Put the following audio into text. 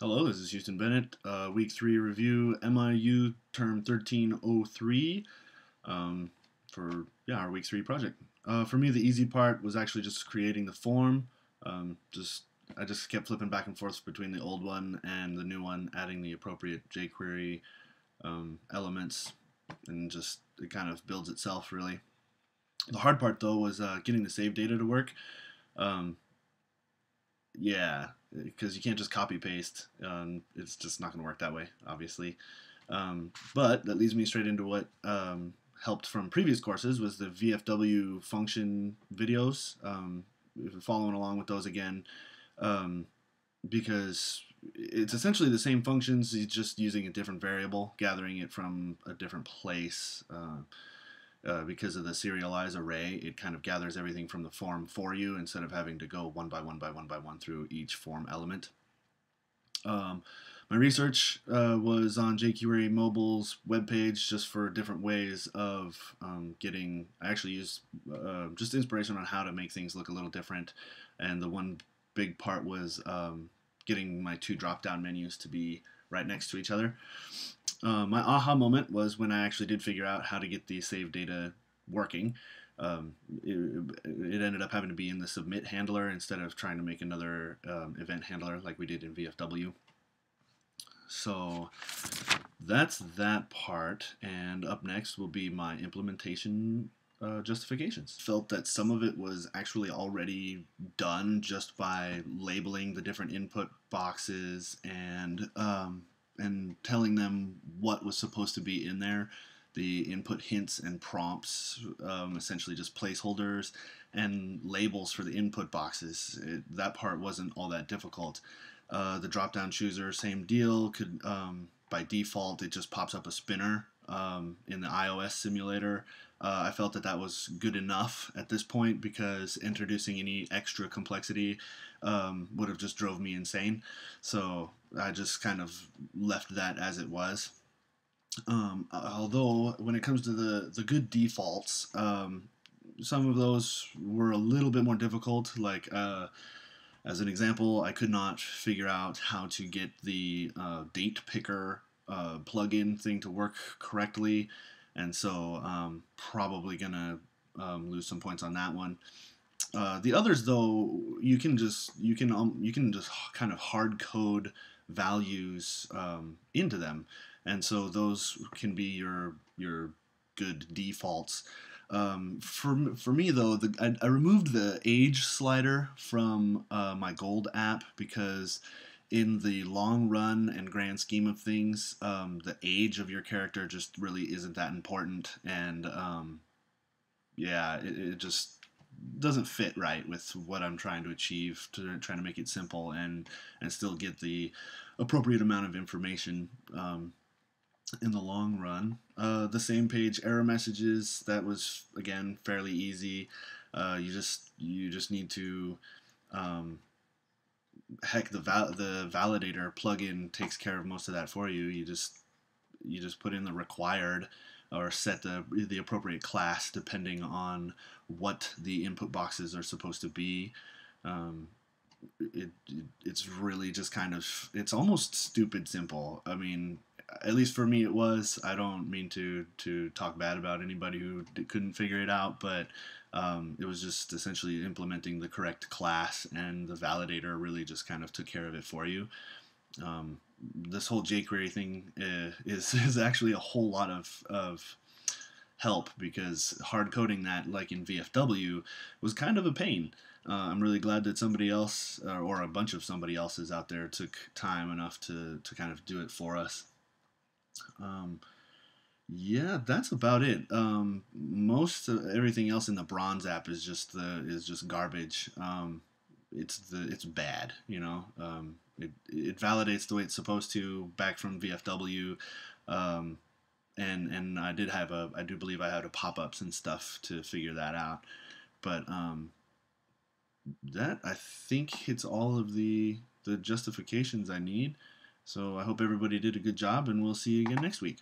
Hello, this is Houston Bennett, week 3 review, MIU term 1303 for our week 3 project. For me, the easy part was actually just creating the form. I just kept flipping back and forth between the old one and the new one, adding the appropriate jQuery elements, and just it kind of builds itself really. The hard part though was getting the save data to work. Yeah, because you can't just copy paste. It's just not going to work that way, obviously. But that leads me straight into what helped from previous courses was the VFW function videos. Following along with those again, because it's essentially the same functions, you're just using a different variable, gathering it from a different place. Because of the serialized array, it kind of gathers everything from the form for you instead of having to go one by one through each form element. My research was on jQuery Mobile's webpage just for different ways of I actually used just inspiration on how to make things look a little different, and the one big part was getting my two drop-down menus to be right next to each other. My aha moment was when I actually did figure out how to get the save data working. It ended up having to be in the submit handler instead of trying to make another event handler like we did in VFW. So that's that part, and up next will be my implementation justifications. Felt that some of it was actually already done just by labeling the different input boxes and telling them what was supposed to be in there. The input hints and prompts, essentially just placeholders and labels for the input boxes. That part wasn't all that difficult. The drop-down chooser, same deal. Could by default it just pops up a spinner in the iOS simulator. I felt that was good enough at this point because introducing any extra complexity would have just drove me insane. So I just kind of left that as it was. Although when it comes to the good defaults, some of those were a little bit more difficult. Like as an example, I could not figure out how to get the date picker plugin thing to work correctly, and so probably gonna lose some points on that one. The others, though, you can just kind of hard code values into them, and so those can be your good defaults. For me though, I removed the age slider from my gold app because in the long run and grand scheme of things, the age of your character just really isn't that important, and yeah, it just doesn't fit right with what I'm trying to achieve, trying to make it simple and still get the appropriate amount of information in the long run. The same page error messages, that was again fairly easy. You just need to heck, the validator plugin takes care of most of that for you. You just put in the required or set the appropriate class depending on what the input boxes are supposed to be. It's really just kind of, it's almost stupid simple. I mean, at least for me it was. I don't mean to talk bad about anybody who couldn't figure it out, but it was just essentially implementing the correct class, and the validator really just kind of took care of it for you. This whole jQuery thing is actually a whole lot of help, because hard coding that, like in VFW, was kind of a pain. I'm really glad that somebody else, or a bunch of somebody else's out there, took time enough to kind of do it for us. Yeah, that's about it. Most of everything else in the Bronze app is just garbage. It's bad, you know. It validates the way it's supposed to back from VFW, and I do believe I had pop-ups and stuff to figure that out. But that, I think, hits all of the justifications I need. So I hope everybody did a good job, and we'll see you again next week.